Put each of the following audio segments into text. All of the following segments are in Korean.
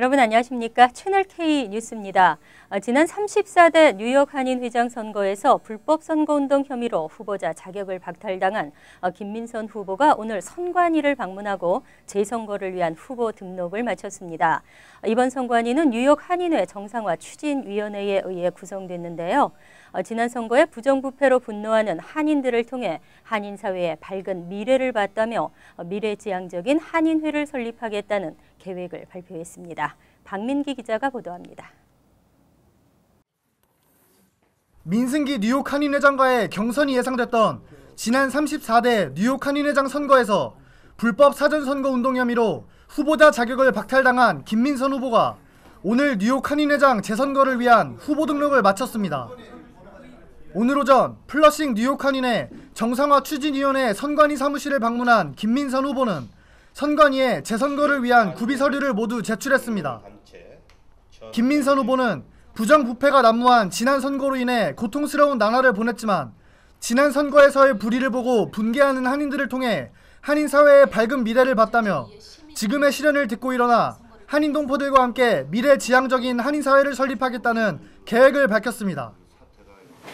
여러분 안녕하십니까? 채널 K 뉴스입니다. 지난 34대 뉴욕 한인회장 선거에서 불법 선거운동 혐의로 후보자 자격을 박탈당한 김민선 후보가 오늘 선관위를 방문하고 재선거를 위한 후보 등록을 마쳤습니다. 이번 선관위는 뉴욕 한인회 정상화 추진위원회에 의해 구성됐는데요. 지난 선거에 부정부패로 분노하는 한인들을 통해 한인사회의 밝은 미래를 봤다며 미래지향적인 한인회를 설립하겠다는 계획을 발표했습니다. 박민기 기자가 보도합니다. 민승기 뉴욕 한인회장과의 경선이 예상됐던 지난 34대 뉴욕 한인회장 선거에서 불법 사전선거 운동 혐의로 후보자 자격을 박탈당한 김민선 후보가 오늘 뉴욕 한인회장 재선거를 위한 후보 등록을 마쳤습니다. 오늘 오전 플러싱 뉴욕 한인회 정상화 추진위원회 선관위 사무실을 방문한 김민선 후보는 선관위에 재선거를 위한 구비 서류를 모두 제출했습니다. 김민선 후보는 부정부패가 난무한 지난 선거로 인해 고통스러운 나날을 보냈지만 지난 선거에서의 불의를 보고 분개하는 한인들을 통해 한인 사회의 밝은 미래를 봤다며 지금의 시련을 딛고 일어나 한인 동포들과 함께 미래지향적인 한인 사회를 설립하겠다는 계획을 밝혔습니다.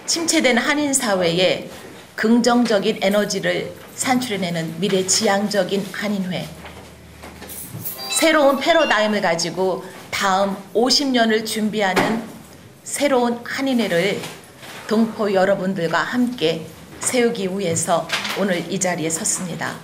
침체된 한인 사회에 긍정적인 에너지를 산출해내는 미래지향적인 한인회. 새로운 패러다임을 가지고 다음 50년을 준비하는 새로운 한인회를 동포 여러분들과 함께 세우기 위해서 오늘 이 자리에 섰습니다.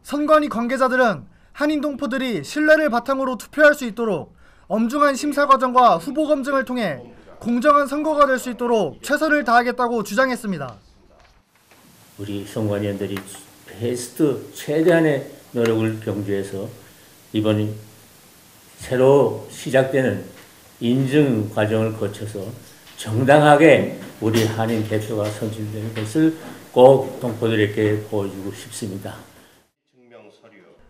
선관위 관계자들은 한인 동포들이 신뢰를 바탕으로 투표할 수 있도록 엄중한 심사 과정과 후보 검증을 통해 공정한 선거가 될 수 있도록 최선을 다하겠다고 주장했습니다. 우리 선관위원들이 베스트 최대한의 노력을 경주해서 이번 새로 시작되는 인증 과정을 거쳐서 정당하게 우리 한인 대표가 선출되는 것을 꼭 동포들에게 보여주고 싶습니다.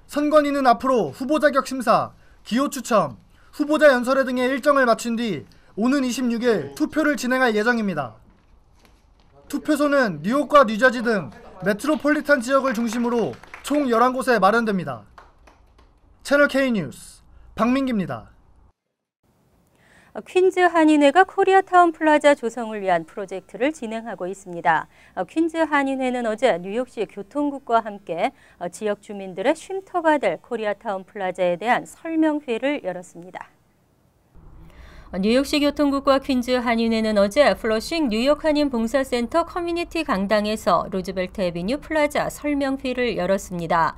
선관위는 앞으로 후보 자격 심사, 기호 추첨, 후보자 연설회 등의 일정을 마친 뒤 오는 26일 투표를 진행할 예정입니다. 투표소는 뉴욕과 뉴저지 등 메트로폴리탄 지역을 중심으로 총 11곳에 마련됩니다. 채널 K 뉴스 박민기입니다. 퀸즈 한인회가 코리아타운 플라자 조성을 위한 프로젝트를 진행하고 있습니다. 퀸즈 한인회는 어제 뉴욕시 교통국과 함께 지역 주민들의 쉼터가 될 코리아타운 플라자에 대한 설명회를 열었습니다. 뉴욕시 교통국과 퀸즈 한인회는 어제 플러싱 뉴욕 한인 봉사센터 커뮤니티 강당에서 루즈벨트 애비뉴 플라자 설명회를 열었습니다.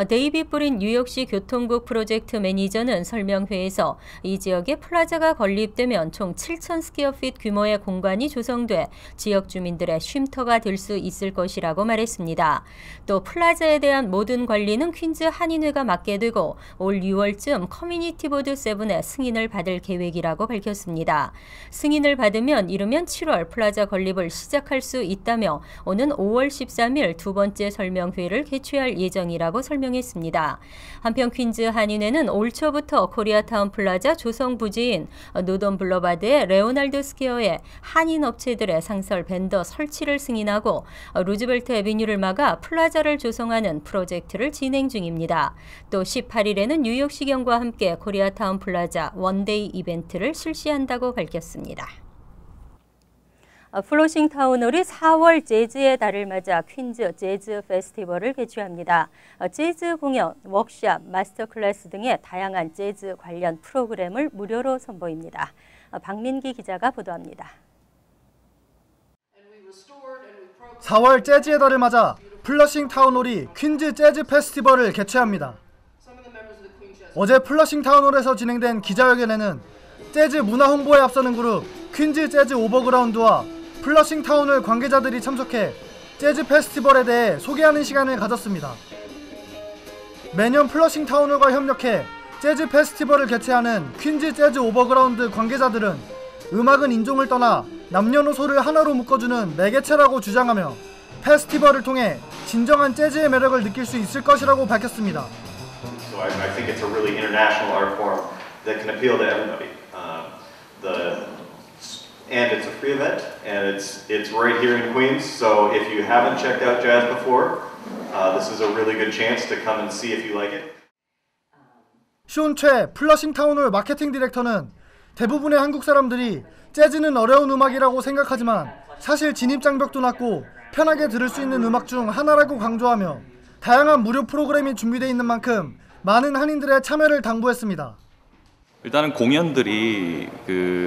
데이빗 브린 뉴욕시 교통국 프로젝트 매니저는 설명회에서 이 지역에 플라자가 건립되면 총 7,000 스퀘어핏 규모의 공간이 조성돼 지역 주민들의 쉼터가 될 수 있을 것이라고 말했습니다. 또 플라자에 대한 모든 관리는 퀸즈 한인회가 맡게 되고 올 6월쯤 커뮤니티 보드 7의 승인을 받을 계획이라고 밝혔습니다. 승인을 받으면 이르면 7월 플라자 건립을 시작할 수 있다며 오는 5월 13일 두 번째 설명회를 개최할 예정이라고 설명했습니다. 한편 퀸즈 한인회는 올 초부터 코리아타운 플라자 조성 부지인 노던 블러바드의 레오날드 스퀘어에 한인 업체들의 상설 밴더 설치를 승인하고 루즈벨트 애비뉴를 막아 플라자를 조성하는 프로젝트를 진행 중입니다. 또 18일에는 뉴욕시경과 함께 코리아타운 플라자 원데이 이벤트를 실시한다고 밝혔습니다. 플러싱 타운홀이 4월 재즈의 달을 맞아 퀸즈 재즈 페스티벌을 개최합니다. 재즈 공연, 워크숍, 마스터 클래스 등의 다양한 재즈 관련 프로그램을 무료로 선보입니다. 박민기 기자가 보도합니다. 4월 재즈의 달을 맞아 플러싱 타운홀이 퀸즈 재즈 페스티벌을 개최합니다. 어제 플러싱 타운홀에서 진행된 기자회견에는 재즈 문화 홍보에 앞서는 그룹 퀸즈 재즈 오버그라운드와 플러싱 타운홀 관계자들이 참석해 재즈 페스티벌에 대해 소개하는 시간을 가졌습니다. 매년 플러싱 타운홀과 협력해 재즈 페스티벌을 개최하는 퀸즈 재즈 오버그라운드 관계자들은 음악은 인종을 떠나 남녀노소를 하나로 묶어주는 매개체라고 주장하며 페스티벌을 통해 진정한 재즈의 매력을 느낄 수 있을 것이라고 밝혔습니다. So I think it's a really international art form that can appeal to everybody. And it's a free event, and it's right here in Queens. So if you haven't checked out jazz before, this is a really good chance to come and see if you like it. 쇼온 최 플러싱 타운홀 마케팅 디렉터는 대부분의 한국 사람들이 재즈는 어려운 음악이라고 생각하지만 사실 진입장벽도 낮고 편하게 들을 수 있는 음악 중 하나라고 강조하며 다양한 무료 프로그램이 준비되어 있는 만큼 많은 한인들의 참여를 당부했습니다. 일단은 공연들이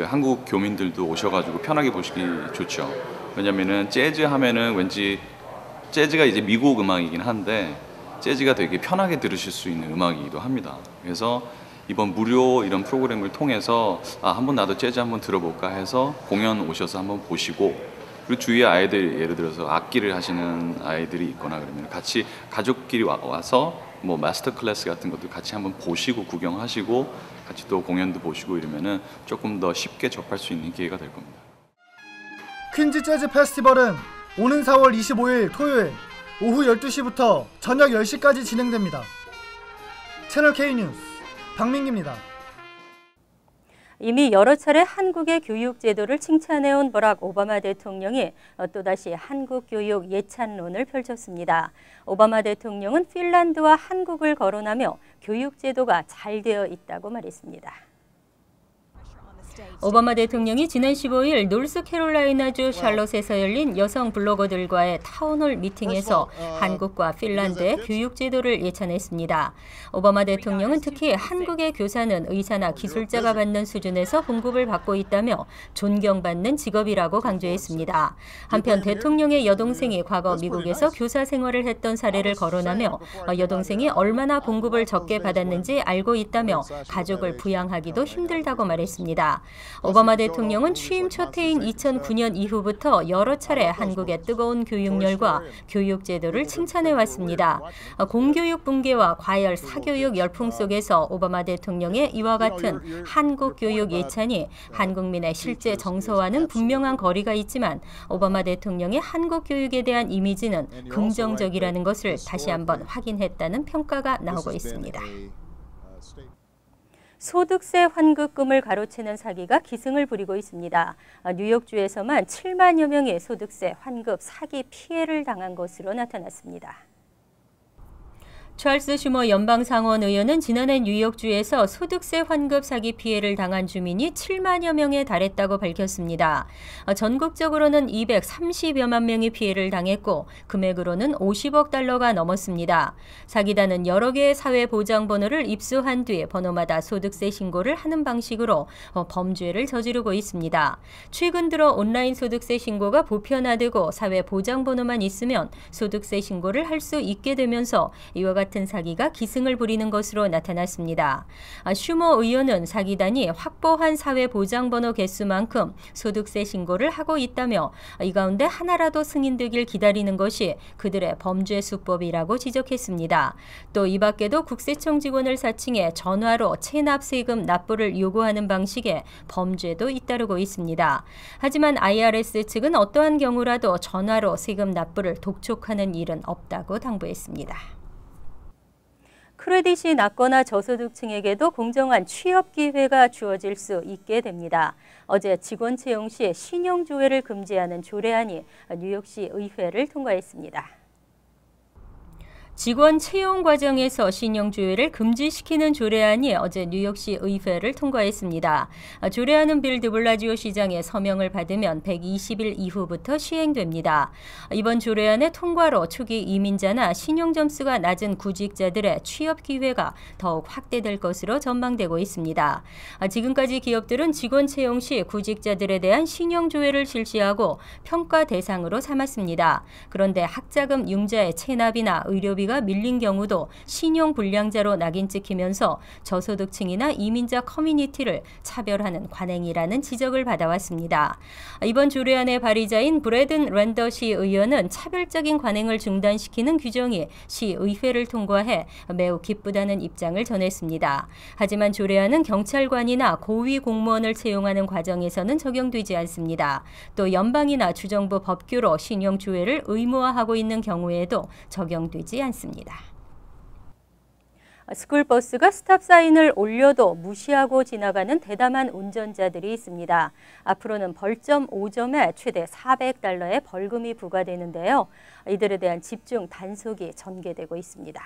한국 교민들도 오셔가지고 편하게 보시기 좋죠. 왜냐면은 재즈 하면은 왠지 재즈가 이제 미국 음악이긴 한데 재즈가 되게 편하게 들으실 수 있는 음악이기도 합니다. 그래서 이번 무료 이런 프로그램을 통해서 한번 나도 재즈 한번 들어볼까 해서 공연 오셔서 한번 보시고, 그리고 주위에 아이들 예를 들어서 악기를 하시는 아이들이 있거나 그러면 같이 가족끼리 와서 뭐 마스터 클래스 같은 것도 같이 한번 보시고 구경하시고 같이 또 공연도 보시고 이러면은 조금 더 쉽게 접할 수 있는 기회가 될 겁니다. 퀸즈 재즈 페스티벌은 오는 4월 25일 토요일 오후 12시부터 저녁 10시까지 진행됩니다. 채널 K뉴스 박민기입니다. 이미 여러 차례 한국의 교육 제도를 칭찬해온 버락 오바마 대통령이 또다시 한국 교육 예찬론을 펼쳤습니다. 오바마 대통령은 핀란드와 한국을 거론하며 교육 제도가 잘 되어 있다고 말했습니다. 오바마 대통령이 지난 15일 노스캐롤라이나주 샬롯에서 열린 여성 블로거들과의 타운홀 미팅에서 한국과 핀란드의 교육 제도를 예찬했습니다. 오바마 대통령은 특히 한국의 교사는 의사나 기술자가 받는 수준에서 봉급을 받고 있다며 존경받는 직업이라고 강조했습니다. 한편 대통령의 여동생이 과거 미국에서 교사 생활을 했던 사례를 거론하며 여동생이 얼마나 봉급을 적게 받았는지 알고 있다며 가족을 부양하기도 힘들다고 말했습니다. 오바마 대통령은 취임 첫 해인 2009년 이후부터 여러 차례 한국의 뜨거운 교육열과 교육 제도를 칭찬해왔습니다. 공교육 붕괴와 과열 사교육 열풍 속에서 오바마 대통령의 이와 같은 한국 교육 예찬이 한국민의 실제 정서와는 분명한 거리가 있지만 오바마 대통령의 한국 교육에 대한 이미지는 긍정적이라는 것을 다시 한번 확인했다는 평가가 나오고 있습니다. 소득세 환급금을 가로채는 사기가 기승을 부리고 있습니다. 뉴욕주에서만 7만여 명의 소득세 환급 사기 피해를 당한 것으로 나타났습니다. 찰스 슈머 연방상원 의원은 지난해 뉴욕주에서 소득세 환급 사기 피해를 당한 주민이 7만여 명에 달했다고 밝혔습니다. 전국적으로는 230여만 명이 피해를 당했고 금액으로는 50억 달러가 넘었습니다. 사기단은 여러 개의 사회보장번호를 입수한 뒤 번호마다 소득세 신고를 하는 방식으로 범죄를 저지르고 있습니다. 최근 들어 온라인 소득세 신고가 보편화되고 사회보장번호만 있으면 소득세 신고를 할 수 있게 되면서 이와 같은 사기가 기승을 부리는 것으로 나타났습니다. 슈머 의원은 사기단이 확보한 사회보장번호 개수만큼 소득세 신고를 하고 있다며 이 가운데 하나라도 승인되길 기다리는 것이 그들의 범죄 수법이라고 지적했습니다. 또 이 밖에도 국세청 직원을 사칭해 전화로 체납 세금 납부를 요구하는 방식의 범죄도 잇따르고 있습니다. 하지만 IRS 측은 어떠한 경우라도 전화로 세금 납부를 독촉하는 일은 없다고 당부했습니다. 크레딧이 낮거나 저소득층에게도 공정한 취업 기회가 주어질 수 있게 됩니다. 어제 직원 채용 시 신용조회를 금지하는 조례안이 뉴욕시 의회를 통과했습니다. 직원 채용 과정에서 신용조회를 금지시키는 조례안이 어제 뉴욕시 의회를 통과했습니다. 조례안은 빌 드블라지오 시장의 서명을 받으면 120일 이후부터 시행됩니다. 이번 조례안의 통과로 초기 이민자나 신용점수가 낮은 구직자들의 취업 기회가 더욱 확대될 것으로 전망되고 있습니다. 지금까지 기업들은 직원 채용 시 구직자들에 대한 신용조회를 실시하고 평가 대상으로 삼았습니다. 그런데 학자금 융자의 체납이나 의료비가 밀린 경우도 신용불량자로 낙인 찍히면서 저소득층이나 이민자 커뮤니티를 차별하는 관행이라는 지적을 받아왔습니다. 이번 조례안의 발의자인 브래든 랜더시 의원은 차별적인 관행을 중단시키는 규정이 시의회를 통과해 매우 기쁘다는 입장을 전했습니다. 하지만 조례안은 경찰관이나 고위 공무원을 채용하는 과정에서는 적용되지 않습니다. 또 연방이나 주정부 법규로 신용조회를 의무화하고 있는 경우에도 적용되지 않습니다. 스쿨버스가 스탑사인을 올려도 무시하고 지나가는 대담한 운전자들이 있습니다. 앞으로는 벌점 5점에 최대 $400의 벌금이 부과되는데요. 이들에 대한 집중 단속이 전개되고 있습니다.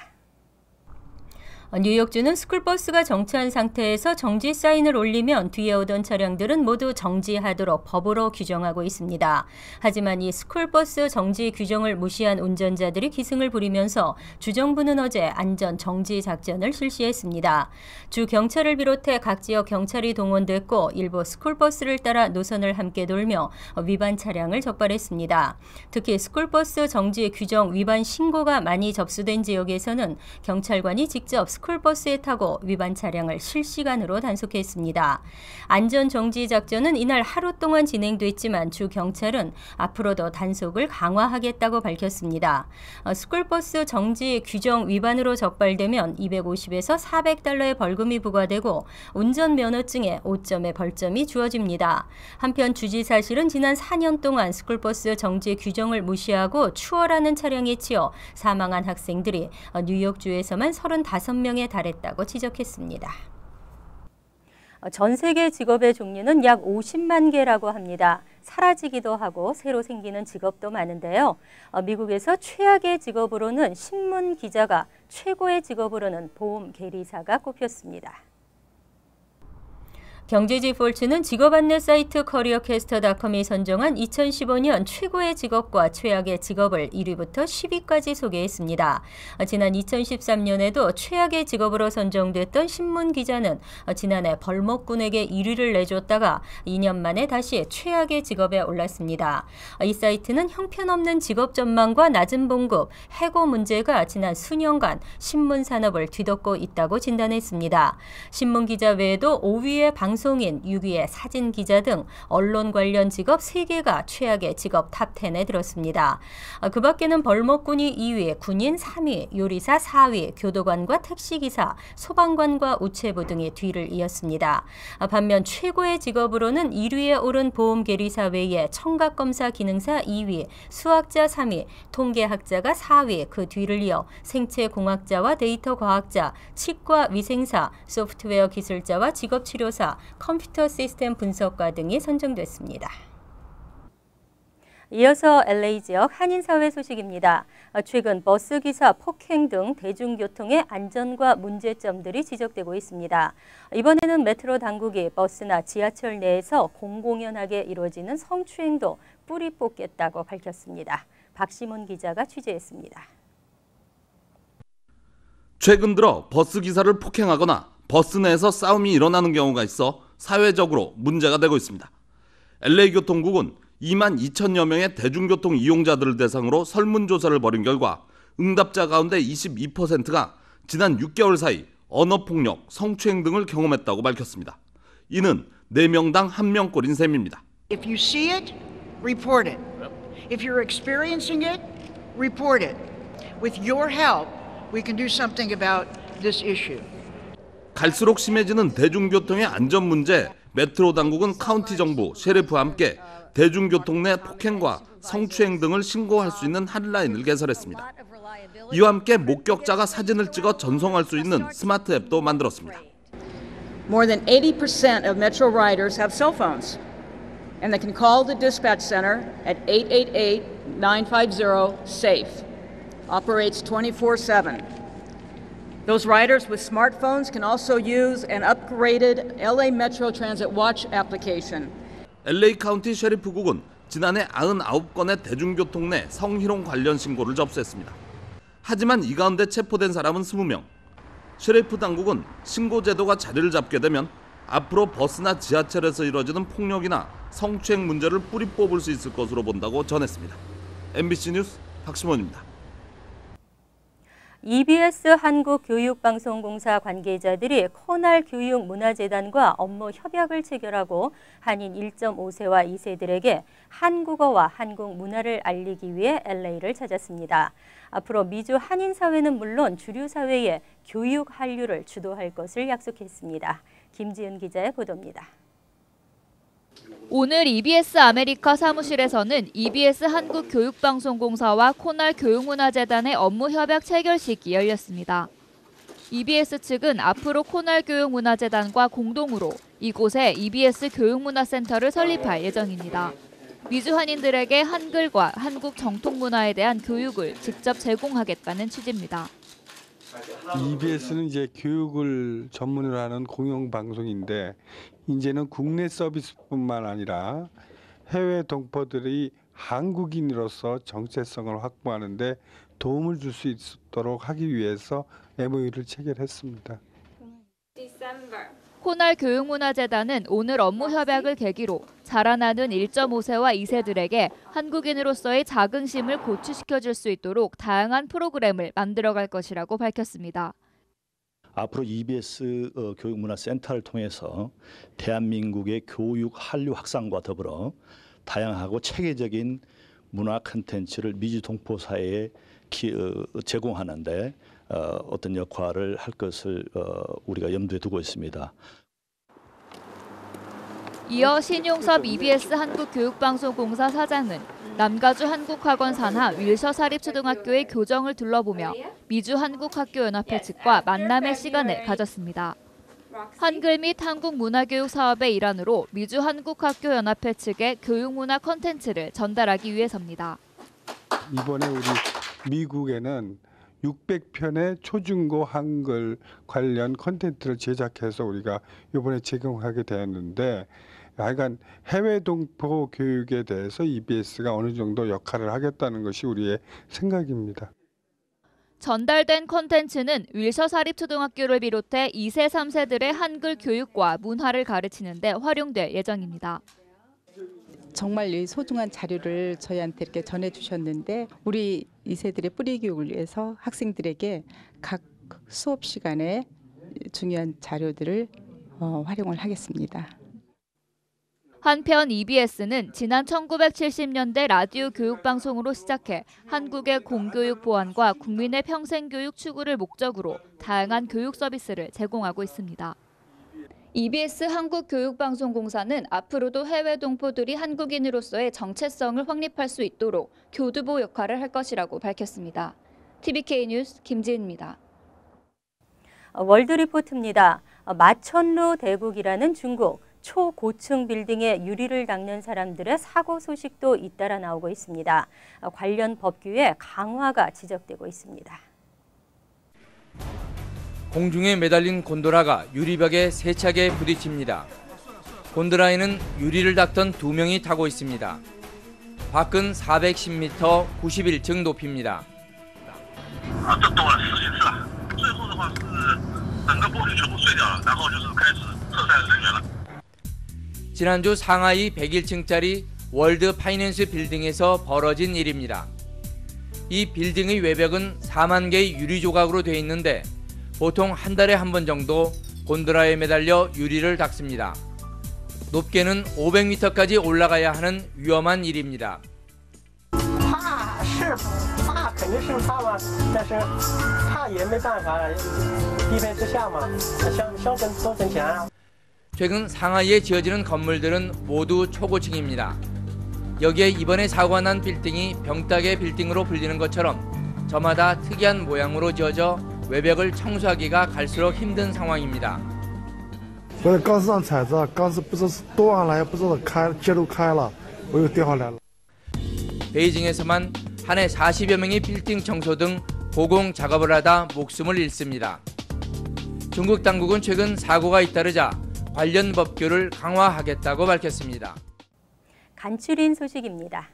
뉴욕주는 스쿨버스가 정차한 상태에서 정지 사인을 올리면 뒤에 오던 차량들은 모두 정지하도록 법으로 규정하고 있습니다. 하지만 이 스쿨버스 정지 규정을 무시한 운전자들이 기승을 부리면서 주정부는 어제 안전 정지 작전을 실시했습니다. 주 경찰을 비롯해 각 지역 경찰이 동원됐고 일부 스쿨버스를 따라 노선을 함께 돌며 위반 차량을 적발했습니다. 특히 스쿨버스 정지 규정 위반 신고가 많이 접수된 지역에서는 경찰관이 직접 스쿨버스에 타고 위반 차량을 실시간으로 단속했습니다. 안전정지 작전은 이날 하루 동안 진행됐지만 주 경찰은 앞으로도 단속을 강화하겠다고 밝혔습니다. 스쿨버스 정지 규정 위반으로 적발되면 250에서 400달러의 벌금이 부과되고 운전면허증에 5점의 벌점이 주어집니다. 한편 주지사실은 지난 4년 동안 스쿨버스 정지 규정을 무시하고 추월하는 차량에 치여 사망한 학생들이 뉴욕주에서만 35명에 달했다고 지적했습니다. 전 세계 직업의 종류는 약 50만 개라고 합니다. 사라지기도 하고 새로 생기는 직업도 많은데요. 미국에서 최악의 직업으로는 신문 기자가, 최고의 직업으로는 보험 계리사가 꼽혔습니다. 경제지 폴츠는 직업 안내 사이트 커리어캐스터.com이 선정한 2015년 최고의 직업과 최악의 직업을 1위부터 10위까지 소개했습니다. 지난 2013년에도 최악의 직업으로 선정됐던 신문 기자는 지난해 벌목꾼에게 1위를 내줬다가 2년 만에 다시 최악의 직업에 올랐습니다. 이 사이트는 형편없는 직업 전망과 낮은 봉급, 해고 문제가 지난 수년간 신문 산업을 뒤덮고 있다고 진단했습니다. 신문 기자 외에도 5위의 방송인, 6위의 사진 기자 등 언론 관련 직업 3개가 최악의 직업 탑10에 들었습니다. 그 밖에는 벌목꾼이 2위, 군인 3위, 요리사 4위, 교도관과 택시기사, 소방관과 우체부 등이 뒤를 이었습니다. 반면 최고의 직업으로는 1위에 오른 보험계리사 외에 청각검사 기능사 2위, 수학자 3위, 통계학자가 4위, 그 뒤를 이어 생체공학자와 데이터과학자, 치과 위생사, 소프트웨어 기술자와 직업치료사, 컴퓨터 시스템 분석가 등이 선정됐습니다. 이어서 LA 지역 한인사회 소식입니다. 최근 버스기사 폭행 등 대중교통의 안전과 문제점들이 지적되고 있습니다. 이번에는 메트로 당국이 버스나 지하철 내에서 공공연하게 이루어지는 성추행도 뿌리 뽑겠다고 밝혔습니다. 박시문 기자가 취재했습니다. 최근 들어 버스기사를 폭행하거나 버스 내에서 싸움이 일어나는 경우가 있어 사회적으로 문제가 되고 있습니다. LA교통국은 2만 2천여 명의 대중교통 이용자들을 대상으로 설문조사를 벌인 결과 응답자 가운데 22%가 지난 6개월 사이 언어폭력, 성추행 등을 경험했다고 밝혔습니다. 이는 4명당 1명꼴인 셈입니다. If you see it, report it. If you're experiencing it, report it. With your help, we can do something about this issue. 갈수록 심해지는 대중교통의 안전 문제, 메트로 당국은 카운티 정부, 셰리프와 함께 대중교통 내 폭행과 성추행 등을 신고할 수 있는 핫라인을 개설했습니다. 이와 함께 목격자가 사진을 찍어 전송할 수 있는 스마트 앱도 만들었습니다. More than 80% of Metro riders have cell phones, and they can call the dispatch center at 888-950-SAFE. Operates 24/7. Those riders with smartphones can also use an upgraded LA Metro Transit Watch application. LA 카운티 셰리프국은 지난해 99건의 대중교통 내 성희롱 관련 신고를 접수했습니다. 하지만 이 가운데 체포된 사람은 20명. 셰리프 당국은 신고 제도가 자리를 잡게 되면 앞으로 버스나 지하철에서 이뤄지는 폭력이나 성추행 문제를 뿌리 뽑을 수 있을 것으로 본다고 전했습니다. MBC 뉴스 박시몬입니다. EBS 한국교육방송공사 관계자들이 코날 교육문화재단과 업무 협약을 체결하고 한인 1.5세와 2세들에게 한국어와 한국 문화를 알리기 위해 LA를 찾았습니다. 앞으로 미주 한인사회는 물론 주류사회에 교육 한류를 주도할 것을 약속했습니다. 김지은 기자의 보도입니다. 오늘 EBS 아메리카 사무실에서는 EBS 한국교육방송공사와 코날 교육문화재단의 업무 협약 체결식이 열렸습니다. EBS 측은 앞으로 코날 교육문화재단과 공동으로 이곳에 EBS 교육문화센터를 설립할 예정입니다. 미주 한인들에게 한글과 한국 정통문화에 대한 교육을 직접 제공하겠다는 취지입니다. EBS는 이제 교육을 전문으로 하는 공영방송인데 이제는 국내 서비스뿐만 아니라 해외 동포들이 한국인으로서 정체성을 확보하는 데 도움을 줄 수 있도록 하기 위해서 MOU를 체결했습니다. 코날 교육문화재단은 오늘 업무 협약을 계기로 자라나는 1.5세와 2세들에게 한국인으로서의 자긍심을 고취시켜줄 수 있도록 다양한 프로그램을 만들어갈 것이라고 밝혔습니다. 앞으로 EBS 교육문화센터를 통해서 대한민국의 교육 한류 확산과 더불어 다양하고 체계적인 문화 콘텐츠를 미주 동포 사회에 제공하는 데 어떤 역할을 할 것을 우리가 염두에 두고 있습니다. 이어 신용섭 EBS 한국교육방송공사 사장은 남가주 한국학원 산하 윌셔 사립초등학교의 교정을 둘러보며 미주 한국학교연합회 측과 만남의 시간을 가졌습니다. 한글 및 한국 문화교육 사업의 일환으로 미주 한국학교연합회 측에 교육문화 콘텐츠를 전달하기 위해서입니다. 이번에 우리 미국에는 600편의 초중고 한글 관련 콘텐츠를 제작해서 우리가 이번에 제공하게 되었는데 하여간 해외 동포 교육에 대해서 EBS가 어느 정도 역할을 하겠다는 것이 우리의 생각입니다. 전달된 콘텐츠는 윌셔 사립초등학교를 비롯해 2세, 3세들의 한글 교육과 문화를 가르치는 데 활용될 예정입니다. 정말 이 소중한 자료를 저희한테 이렇게 전해주셨는데 우리 2세들의 뿌리 교육을 위해서 학생들에게 각 수업 시간에 중요한 자료들을 활용을 하겠습니다. 한편 EBS는 지난 1970년대 라디오 교육방송으로 시작해 한국의 공교육 보완과 국민의 평생교육 추구를 목적으로 다양한 교육 서비스를 제공하고 있습니다. EBS 한국교육방송공사는 앞으로도 해외 동포들이 한국인으로서의 정체성을 확립할 수 있도록 교두보 역할을 할 것이라고 밝혔습니다. TBK 뉴스 김지은입니다. 월드리포트입니다. 마천루 대국이라는 중국 초고층 빌딩에 유리를 닦는 사람들의 사고 소식도 잇따라 나오고 있습니다. 관련 법규의 강화가 지적되고 있습니다. 공중에 매달린 곤도라가 유리벽에 세차게 부딪힙니다. 곤도라에는 유리를 닦던 2명이 타고 있습니다. 밖은 410m 91층 높이입니다. 지난주 상하이 101층짜리 월드 파이낸스 빌딩에서 벌어진 일입니다. 이 빌딩의 외벽은 4만 개의 유리 조각으로 되어 있는데 보통 한 달에 한 번 정도 곤도라에 매달려 유리를 닦습니다. 높게는 500m까지 올라가야 하는 위험한 일입니다. 최근 상하이에 지어지는 건물들은 모두 초고층입니다. 여기에 이번에 사고가 난 빌딩이 병따개 빌딩으로 불리는 것처럼 저마다 특이한 모양으로 지어져 외벽을 청소하기가 갈수록 힘든 상황입니다. 베이징에서만 한 해 40여 명이 빌딩 청소 등 고공 작업을 하다 목숨을 잃습니다. 중국 당국은 최근 사고가 잇따르자 관련 법규를 강화하겠다고 밝혔습니다. 간추린 소식입니다.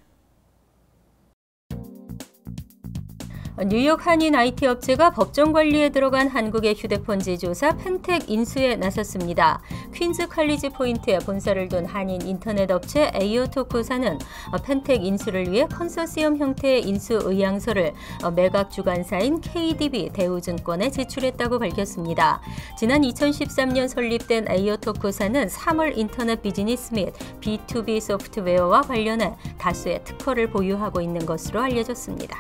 뉴욕 한인 IT 업체가 법정 관리에 들어간 한국의 휴대폰 제조사 펜텍 인수에 나섰습니다. 퀸즈 칼리지 포인트에 본사를 둔 한인 인터넷 업체 에이오토쿠사는 펜텍 인수를 위해 컨소시엄 형태의 인수 의향서를 매각 주관사인 KDB 대우증권에 제출했다고 밝혔습니다. 지난 2013년 설립된 에이오토쿠사는 3월 인터넷 비즈니스 및 B2B 소프트웨어와 관련해 다수의 특허를 보유하고 있는 것으로 알려졌습니다.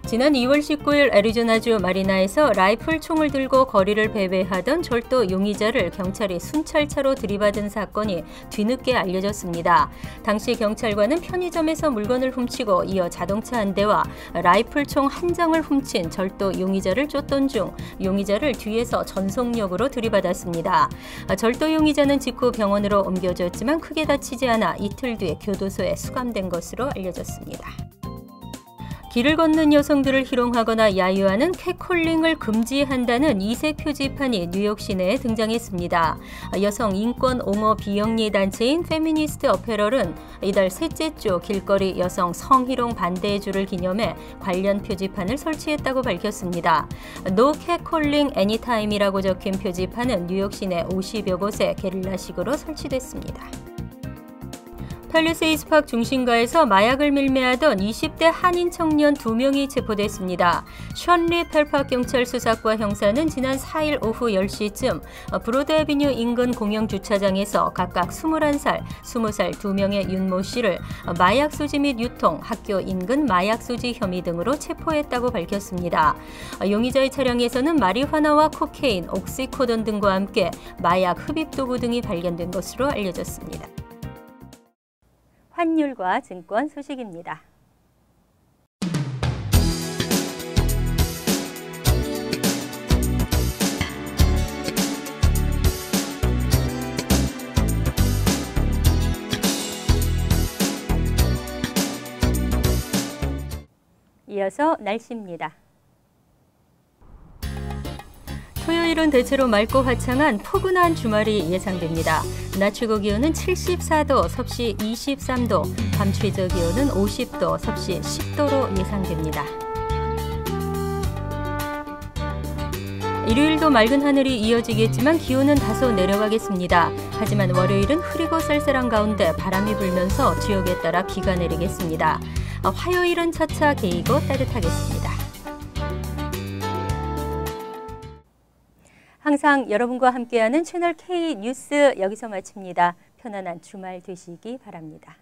지난 2월 19일 애리조나주 마리나에서 라이플 총을 들고 거리를 배회하던 절도 용의자를 경찰이 순찰차로 들이받은 사건이 뒤늦게 알려졌습니다. 당시 경찰관은 편의점에서 물건을 훔치고 이어 자동차 한 대와 라이플 총 한 장을 훔친 절도 용의자를 쫓던 중 용의자를 뒤에서 전속력으로 들이받았습니다. 절도 용의자는 직후 병원으로 옮겨졌지만 크게 다치지 않아 이틀 뒤에 교도소에 수감된 것으로 알려졌습니다. 길을 걷는 여성들을 희롱하거나 야유하는 캣콜링을 금지한다는 이색 표지판이 뉴욕 시내에 등장했습니다. 여성 인권 옹호 비영리 단체인 페미니스트 어페럴은 이달 셋째 주 길거리 여성 성희롱 반대의 주를 기념해 관련 표지판을 설치했다고 밝혔습니다. No catcalling anytime이라고 적힌 표지판은 뉴욕 시내 50여 곳에 게릴라식으로 설치됐습니다. 팰리세이드 파크 중심가에서 마약을 밀매하던 20대 한인 청년 2명이 체포됐습니다. 션리 펠팍 경찰 수사과 형사는 지난 4일 오후 10시쯤 브로드 애비뉴 인근 공영 주차장에서 각각 21살, 20살 2명의 윤모 씨를 마약 소지 및 유통, 학교 인근 마약 소지 혐의 등으로 체포했다고 밝혔습니다. 용의자의 차량에서는 마리화나와 코케인, 옥시코돈 등과 함께 마약 흡입 도구 등이 발견된 것으로 알려졌습니다. 환율과 증권 소식입니다. 이어서 날씨입니다. 토요일은 대체로 맑고 화창한 포근한 주말이 예상됩니다. 낮 최고 기온은 74도, 섭씨 23도, 밤 최저 기온은 50도, 섭씨 10도로 예상됩니다. 일요일도 맑은 하늘이 이어지겠지만 기온은 다소 내려가겠습니다. 하지만 월요일은 흐리고 쌀쌀한 가운데 바람이 불면서 지역에 따라 비가 내리겠습니다. 화요일은 차차 개이고 따뜻하겠습니다. 항상 여러분과 함께하는 채널 K 뉴스 여기서 마칩니다. 편안한 주말 되시기 바랍니다.